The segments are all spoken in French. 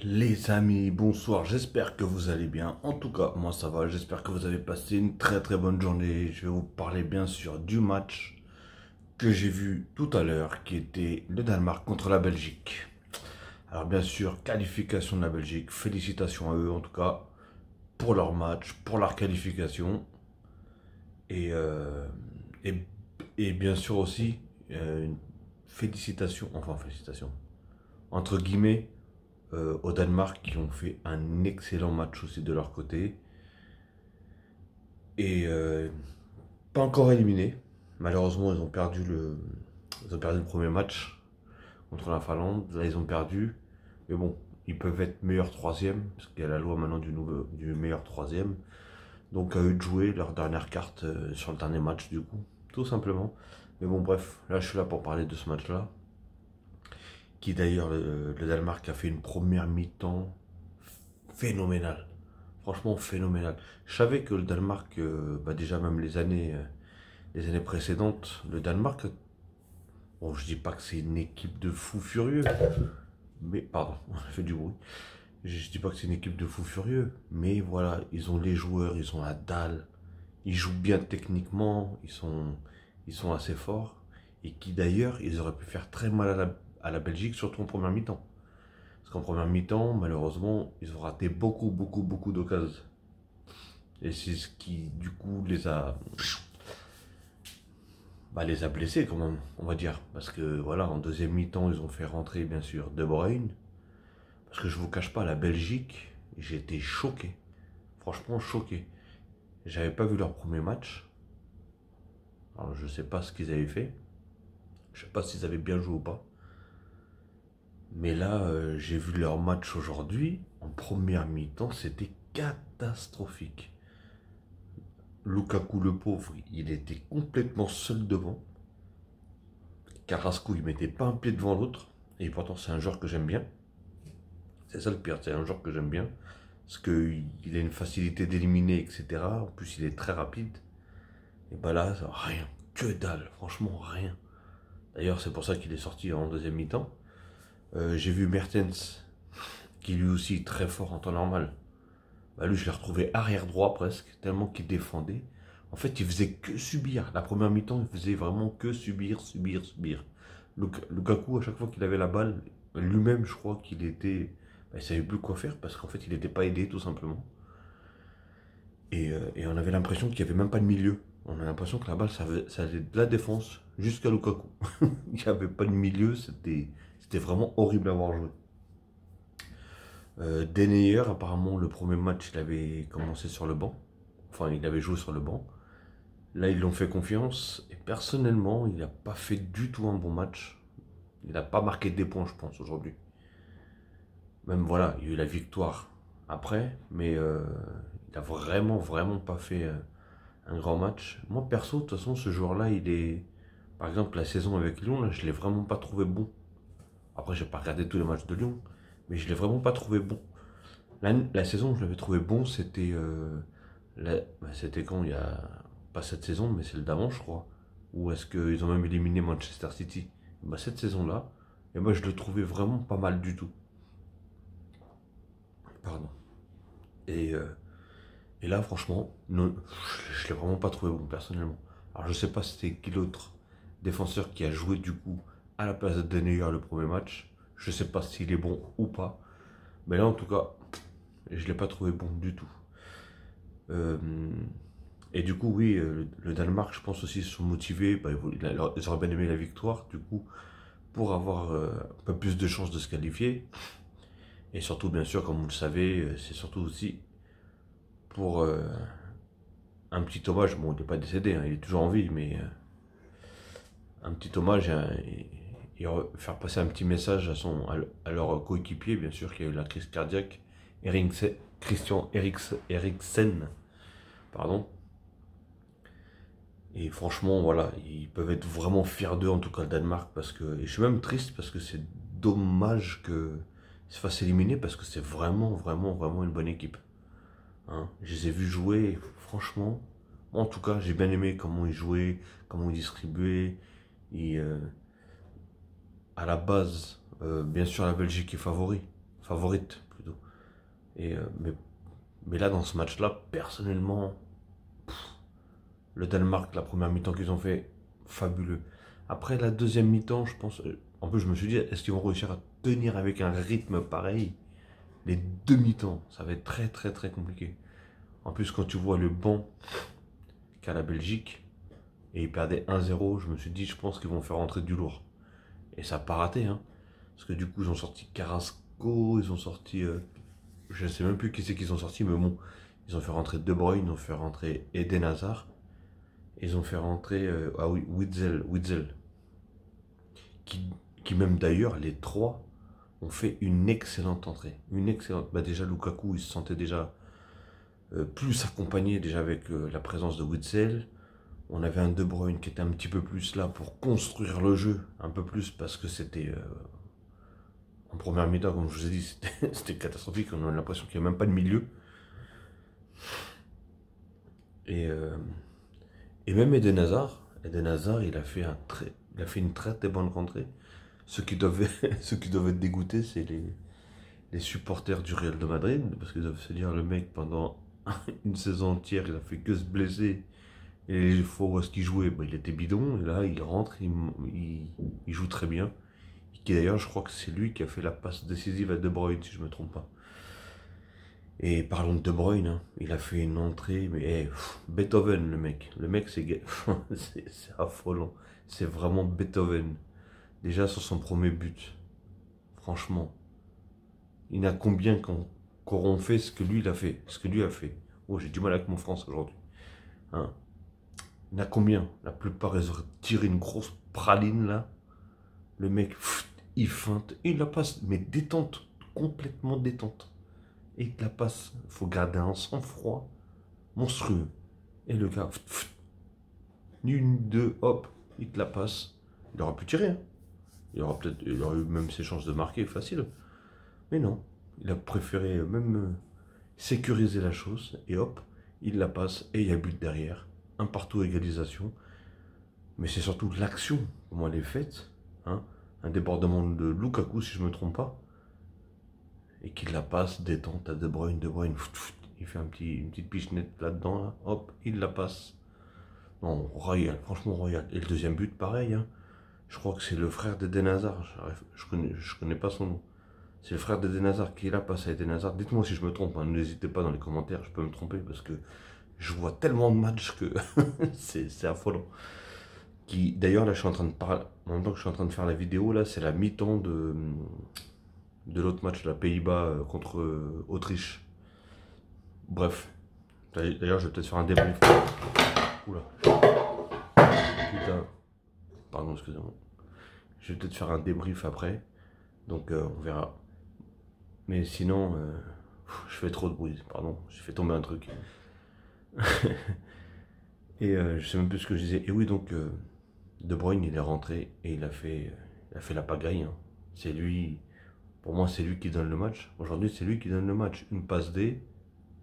Les amis, bonsoir, j'espère que vous allez bien. En tout cas, moi ça va, j'espère que vous avez passé une très bonne journée. Je vais vous parler bien sûr du match que j'ai vu tout à l'heure, qui était le Danemark contre la Belgique. Alors bien sûr, qualification de la Belgique, félicitations à eux en tout cas, pour leur match, pour leur qualification. Et, euh, et, et bien sûr aussi, une félicitation, enfin félicitations, entre guillemets, au Danemark qui ont fait un excellent match aussi de leur côté. Et pas encore éliminés. Malheureusement, ils ont perdu le premier match contre la Finlande. Là, ils ont perdu. Mais bon, ils peuvent être meilleur troisième, parce qu'il y a la loi maintenant du meilleur troisième. Donc à eux de jouer leur dernière carte sur le dernier match du coup, tout simplement. Mais bon bref, là je suis là pour parler de ce match-là. Qui d'ailleurs, le Danemark a fait une première mi-temps phénoménale. Franchement phénoménale. Je savais que le Danemark, déjà même les années précédentes, le Danemark, bon je dis pas que c'est une équipe de fous furieux, mais pardon, on a fait du bruit. Je dis pas que c'est une équipe de fous furieux, mais voilà, ils ont les joueurs, ils ont la dalle, ils jouent bien techniquement, ils sont assez forts, et qui d'ailleurs, ils auraient pu faire très mal à la Belgique, surtout en première mi-temps. Parce qu'en première mi-temps, malheureusement, ils ont raté beaucoup d'occasions. Et c'est ce qui, du coup, les a blessés quand même, on va dire. Parce que voilà, en deuxième mi-temps, ils ont fait rentrer, bien sûr, De Bruyne. Parce que je vous cache pas, la Belgique, j'ai été choqué. Franchement choqué. J'avais pas vu leur premier match. Alors je sais pas ce qu'ils avaient fait. Je sais pas s'ils avaient bien joué ou pas. Mais là, j'ai vu leur match aujourd'hui. En première mi-temps, c'était catastrophique. Lukaku, le pauvre, il était complètement seul devant. Carrasco, il mettait pas un pied devant l'autre. Et pourtant, c'est un joueur que j'aime bien. C'est ça le pire, c'est un joueur que j'aime bien. Parce qu'il a une facilité d'éliminer, etc. En plus, il est très rapide. Et bah là, rien. Que dalle. Franchement, rien. D'ailleurs, c'est pour ça qu'il est sorti en deuxième mi-temps. J'ai vu Mertens, qui lui aussi est très fort en temps normal. Bah lui, je l'ai retrouvé arrière droit presque, tellement qu'il défendait. En fait, il faisait que subir. La première mi-temps, il faisait vraiment que subir. Lukaku, à chaque fois qu'il avait la balle, lui-même, je crois qu'il était. Bah, il savait plus quoi faire parce qu'en fait, il n'était pas aidé, tout simplement. Et on avait l'impression qu'il n'y avait même pas de milieu. On a l'impression que la balle, ça allait de la défense jusqu'à Lukaku. Il n'y avait pas de milieu, c'était vraiment horrible à voir jouer. Denayer, apparemment, le premier match, il avait commencé sur le banc. Enfin, il avait joué sur le banc. Là, ils l'ont fait confiance. Et personnellement, il n'a pas fait du tout un bon match. Il n'a pas marqué des points, je pense, aujourd'hui. Même voilà, il y a eu la victoire après. Mais il a vraiment pas fait un grand match. Moi, perso, de toute façon, ce joueur-là, il est. Par exemple, la saison avec Lyon, là, je l'ai vraiment pas trouvé bon. Après, j'ai pas regardé tous les matchs de Lyon. Mais je l'ai vraiment pas trouvé bon. La saison où je l'avais trouvé bon, c'était c'était quand il y a pas cette saison, mais celle d'avant, je crois. Ou est-ce qu'ils ont même éliminé Manchester City? Bah, cette saison-là, et moi je le trouvais vraiment pas mal du tout. Pardon. Et, euh, et là, franchement, non, je l'ai vraiment pas trouvé bon personnellement. Alors je sais pas c'était qui l'autre défenseur qui a joué du coup à la place de Denayer le premier match. Je sais pas s'il est bon ou pas. Mais là, en tout cas, je l'ai pas trouvé bon du tout. Euh, et du coup, oui, le Danemark, je pense aussi, se sont motivés. Bah, ils auraient bien aimé la victoire, du coup, pour avoir un peu plus de chances de se qualifier. Et surtout, bien sûr, comme vous le savez, c'est surtout aussi pour un petit hommage. Bon, il n'est pas décédé, hein, il est toujours en vie, mais un petit hommage et faire passer un petit message à leur coéquipier, bien sûr, qui a eu la crise cardiaque, Christian Eriksen, pardon. Et franchement, voilà, ils peuvent être vraiment fiers d'eux, en tout cas le Danemark, parce que. Et je suis même triste parce que c'est dommage qu'ils se fassent éliminer parce que c'est vraiment une bonne équipe. Hein. Je les ai vus jouer, et franchement, en tout cas, j'ai bien aimé comment ils jouaient, comment ils distribuaient. Et à la base, bien sûr, la Belgique est favori. favorite plutôt. Et, mais là, dans ce match-là, personnellement, le Danemark, la première mi-temps qu'ils ont fait, fabuleux. Après la deuxième mi-temps, je pense. En plus, je me suis dit, est-ce qu'ils vont réussir à tenir avec un rythme pareil les deux mi-temps? Ça va être très très très compliqué. En plus, quand tu vois le banc qu'a la Belgique, et ils perdaient 1-0, je me suis dit, je pense qu'ils vont faire rentrer du lourd. Et ça n'a pas raté, hein. Parce que du coup, ils ont sorti Carrasco, ils ont sorti. Je ne sais même plus qui c'est qu'ils ont sorti, mais bon, ils ont fait rentrer De Bruyne, ils ont fait rentrer Eden Hazard, ils ont fait rentrer Witzel, qui, qui même d'ailleurs, les trois ont fait une excellente entrée. Une excellente. Bah déjà, Lukaku, il se sentait déjà plus accompagné déjà avec la présence de Witzel. On avait un De Bruyne qui était un petit peu plus là pour construire le jeu, un peu plus parce que c'était en première mi-temps, comme je vous ai dit, c'était catastrophique. On a l'impression qu'il n'y a même pas de milieu. Et, euh, et même Eden Hazard, il a fait une très très bonne rentrée. Ceux qui doivent être dégoûtés, c'est les supporters du Real de Madrid, parce qu'ils doivent se dire, le mec, pendant une saison entière, il a fait que se blesser. Et les fois où est-ce qu'il jouait, bah, il était bidon, et là, il rentre, il joue très bien. Et d'ailleurs, je crois que c'est lui qui a fait la passe décisive à De Bruyne, si je ne me trompe pas. Et parlons de De Bruyne, hein, il a fait une entrée, mais Beethoven, le mec. Le mec, c'est c'est affolant. C'est vraiment Beethoven. Déjà sur son premier but, franchement. Il y en a combien qui auront fait ce que lui il a fait, ce que lui a fait. Oh, j'ai du mal avec mon France aujourd'hui. Hein. Il y en a combien? La plupart, ils auraient tiré une grosse praline là. Le mec, il feinte, il la passe, mais détente, complètement détente. Et il la passe. Il faut garder un sang-froid monstrueux. Et le gars, une, deux, hop, il te la passe. Il aurait pu tirer. Hein. Il aurait eu même ses chances de marquer facile. Mais non, il a préféré même sécuriser la chose. Et hop, il la passe et il y a but derrière. Un partout égalisation. Mais c'est surtout l'action, comment elle est faite. Hein. Un débordement de Lukaku, si je ne me trompe pas. Et qu'il la passe, détente à De Bruyne. De Bruyne, il fait une petite pichenette là-dedans. Là. Hop, il la passe. Non, royal, franchement royal. Et le deuxième but, pareil. Hein. Je crois que c'est le frère d'Eden Hazard. Je connais pas son nom. C'est le frère d'Eden Hazard qui est là, passe à Eden Hazard. Dites-moi si je me trompe. Hein. N'hésitez pas dans les commentaires, je peux me tromper parce que je vois tellement de matchs que c'est affolant. D'ailleurs, là, je suis en train de parler. En même temps que je suis en train de faire la vidéo, là, c'est la mi-temps de l'autre match, la Pays-Bas contre Autriche. Bref. D'ailleurs, je vais peut-être faire un débrief. Oula. Putain. Pardon, excusez-moi. Je vais peut-être faire un débrief après. Donc, on verra. Mais sinon, je fais trop de bruit. Pardon, j'ai fait tomber un truc. Et je sais même plus ce que je disais. Et oui, donc, De Bruyne, il est rentré et il a fait la pagaille. Hein. C'est lui. Pour moi, c'est lui qui donne le match. Aujourd'hui, c'est lui qui donne le match. Une passe D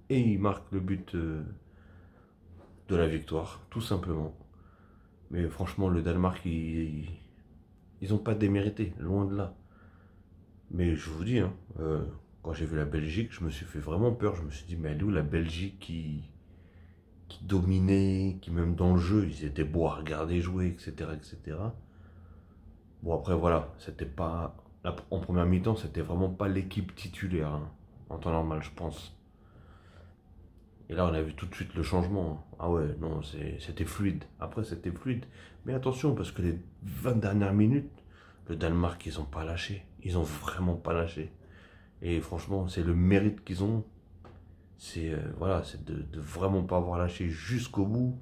et il marque le but de la victoire, tout simplement. Mais franchement, le Danemark, ils n'ont pas démérité, loin de là. Mais je vous dis, hein, quand j'ai vu la Belgique, je me suis fait vraiment peur. Je me suis dit, mais elle est où la Belgique qui dominait, qui même dans le jeu, ils étaient beaux à regarder jouer, etc., etc. Bon, après, voilà, c'était pas... En première mi-temps, c'était vraiment pas l'équipe titulaire, hein, en temps normal, je pense. Et là, on a vu tout de suite le changement. Ah ouais, non, c'était fluide. Après, c'était fluide. Mais attention, parce que les 20 dernières minutes, le Danemark, ils n'ont pas lâché. Ils n'ont vraiment pas lâché. Et franchement, c'est le mérite qu'ils ont. C'est voilà, c'est de vraiment pas avoir lâché jusqu'au bout.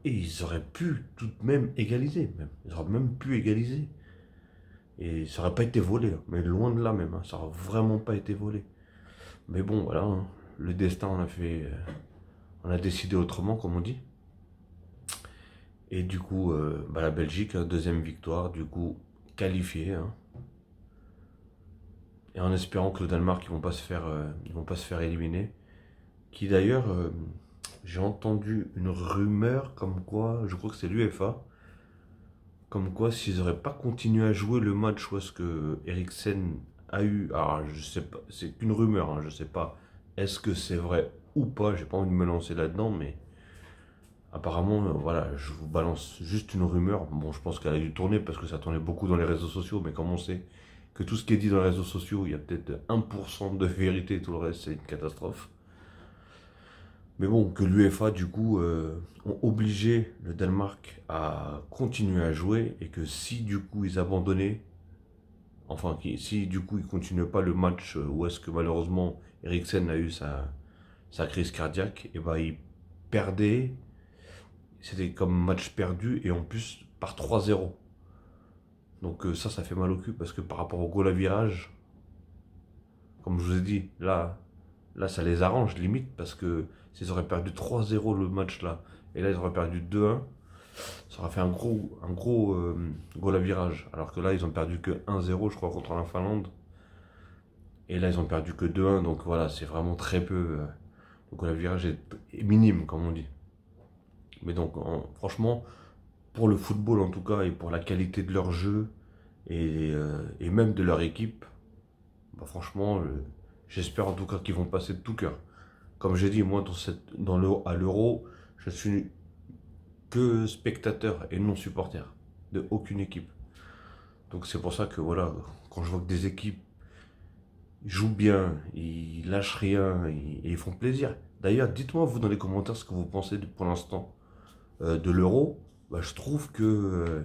Et ils auraient pu tout de même égaliser. Même. Ils auraient même pu égaliser. Et ça n'aurait pas été volé. Hein. Mais loin de là même. Hein. Ça n'aurait vraiment pas été volé. Mais bon, voilà. Hein. Le destin, on a décidé autrement, comme on dit. Et du coup, la Belgique, hein, deuxième victoire, du coup, qualifiée. Hein. Et en espérant que le Danemark, ils vont pas se faire éliminer. Qui d'ailleurs, j'ai entendu une rumeur comme quoi, je crois que c'est l'UEFA, comme quoi s'ils n'auraient pas continué à jouer le match où est-ce que Eriksen a eu, alors je sais pas, c'est qu'une rumeur, hein, je sais pas, est-ce que c'est vrai ou pas, j'ai pas envie de me lancer là-dedans, mais apparemment, voilà, je vous balance juste une rumeur. Bon, je pense qu'elle a dû tourner parce que ça tournait beaucoup dans les réseaux sociaux, mais comme on sait que tout ce qui est dit dans les réseaux sociaux, il y a peut-être 1% de vérité, tout le reste c'est une catastrophe. Mais bon, que l'UEFA, du coup, ont obligé le Danemark à continuer à jouer et que si, du coup, ils abandonnaient, enfin, si, du coup, ils ne continuaient pas le match où est-ce que, malheureusement, Eriksen a eu sa crise cardiaque, et ben, ils perdaient, c'était comme match perdu, et en plus, par 3-0. Donc ça fait mal au cul, parce que par rapport au goal à virage, comme je vous ai dit, là, ça les arrange limite parce que s'ils auraient perdu 3-0 le match là, et là ils auraient perdu 2-1, ça aurait fait un gros goal à virage. Alors que là, ils ont perdu que 1-0, je crois, contre la Finlande. Et là, ils ont perdu que 2-1, donc voilà, c'est vraiment très peu. Le goal à virage est minime, comme on dit. Mais donc, franchement, pour le football en tout cas, et pour la qualité de leur jeu, et même de leur équipe, bah, franchement, j'espère en tout cas qu'ils vont passer de tout cœur. Comme j'ai dit, moi, à l'Euro, je suis que spectateur et non supporter de aucune équipe. Donc c'est pour ça que voilà, quand je vois que des équipes jouent bien, ils lâchent rien et ils font plaisir. D'ailleurs, dites-moi vous dans les commentaires ce que vous pensez pour l'instant de l'Euro. Bah, je trouve que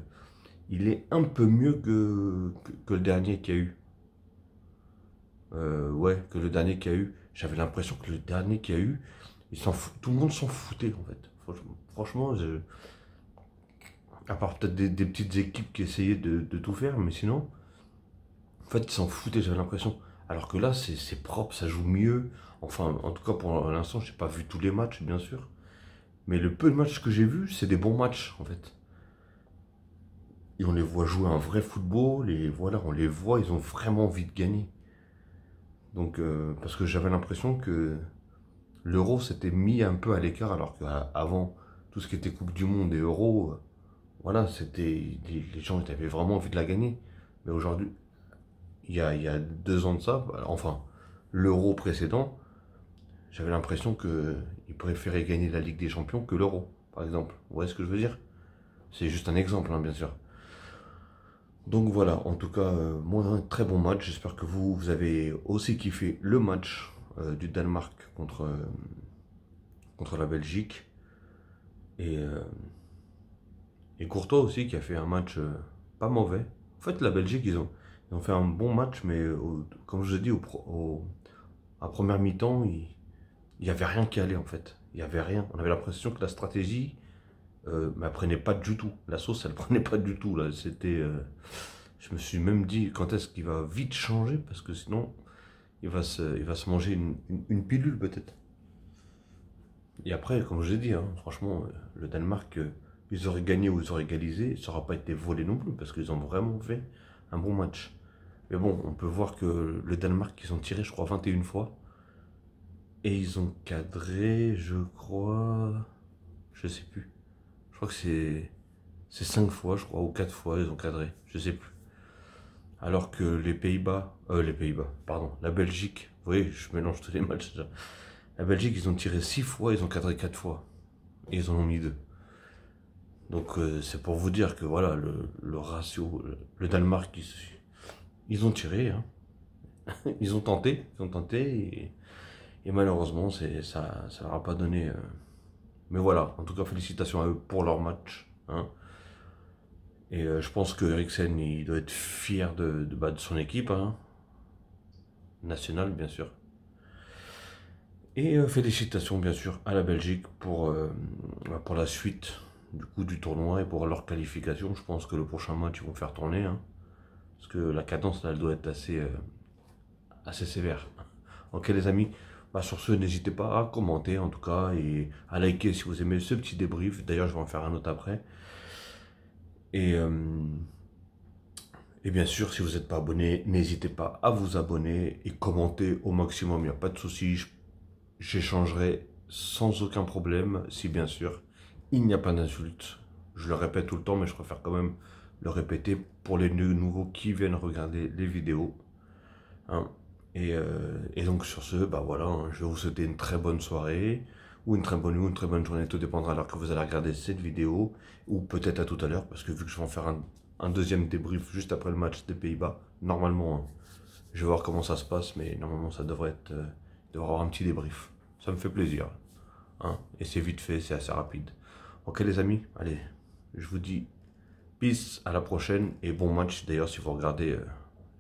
il est un peu mieux que le dernier qu'il y a eu. Ouais, que le dernier qu'il y a eu. J'avais l'impression que le dernier qu'il y a eu, tout le monde s'en foutait en fait. Franchement, à part peut-être des petites équipes qui essayaient de tout faire, mais sinon, en fait, ils s'en foutaient, j'avais l'impression. Alors que là, c'est propre, ça joue mieux. Enfin, en tout cas, pour l'instant, j'ai pas vu tous les matchs, bien sûr. Mais le peu de matchs que j'ai vus, c'est des bons matchs, en fait. Et on les voit jouer un vrai football, et voilà, on les voit, ils ont vraiment envie de gagner. Donc, parce que j'avais l'impression que l'Euro s'était mis un peu à l'écart, alors qu'avant, tout ce qui était Coupe du Monde et Euro, voilà, les gens ils avaient vraiment envie de la gagner. Mais aujourd'hui, il y a 2 ans de ça, enfin, l'Euro précédent, j'avais l'impression qu'ils préféraient gagner la Ligue des Champions que l'Euro, par exemple. Vous voyez ce que je veux dire? C'est juste un exemple, hein, bien sûr. Donc voilà, en tout cas, moi, un très bon match. J'espère que vous avez aussi kiffé le match du Danemark contre la Belgique. Et, euh, et Courtois aussi, qui a fait un match pas mauvais. En fait, la Belgique, ils ont fait un bon match, mais comme je vous ai dit, à première mi-temps, il n'y avait rien qui allait en fait. Il n'y avait rien. On avait l'impression que la stratégie, elle prenait pas du tout. La sauce, elle prenait pas du tout. Là, je me suis même dit quand est-ce qu'il va vite changer parce que sinon, il va se manger une pilule peut-être. Et après, comme je l'ai dit, hein, franchement, le Danemark, ils auraient gagné ou ils auraient égalisé, ça n'aura pas été volé non plus parce qu'ils ont vraiment fait un bon match. Mais bon, on peut voir que le Danemark, ils ont tiré, je crois, 21 fois. Et ils ont cadré, je crois. Je sais plus. Je crois que c'est 5 fois, je crois, ou 4 fois, ils ont cadré. Je sais plus. Alors que les Pays-Bas, pardon, la Belgique, vous voyez, je mélange tous les matchs déjà. La Belgique, ils ont tiré 6 fois, ils ont cadré 4 fois. Et ils en ont mis 2. Donc c'est pour vous dire que voilà, le ratio, le Danemark, ils ont tiré, hein. Ils ont tenté, et malheureusement, ça leur a pas donné. Mais voilà, en tout cas, félicitations à eux pour leur match, hein. Et je pense que Eriksen, il doit être fier de son équipe, hein, nationale, bien sûr. Et félicitations, bien sûr, à la Belgique pour la suite du tournoi et pour leur qualification. Je pense que le prochain match, ils vont faire tourner, hein, parce que la cadence, là, elle doit être assez sévère. Ok, les amis, bah, sur ce, n'hésitez pas à commenter, en tout cas, et à liker si vous aimez ce petit débrief. D'ailleurs, je vais en faire un autre après. Et, euh, et bien sûr, si vous n'êtes pas abonné, n'hésitez pas à vous abonner et commenter au maximum. Il n'y a pas de souci, j'échangerai sans aucun problème, si bien sûr, il n'y a pas d'insulte. Je le répète tout le temps, mais je préfère quand même le répéter pour les nouveaux qui viennent regarder les vidéos. hein. Et donc sur ce, bah voilà, hein, je vais vous souhaiter une très bonne soirée, ou une très bonne nuit, ou une très bonne journée, tout dépendra à l'heure que vous allez regarder cette vidéo, ou peut-être à tout à l'heure, parce que vu que je vais en faire un deuxième débrief juste après le match des Pays-Bas, normalement, hein, je vais voir comment ça se passe, mais normalement ça devrait être, il devrait y avoir un petit débrief. Ça me fait plaisir, hein, et c'est vite fait, c'est assez rapide. Ok les amis, allez, je vous dis peace, à la prochaine, et bon match d'ailleurs si vous regardez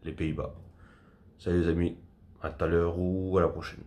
les Pays-Bas. Salut les amis, à tout à l'heure ou à la prochaine.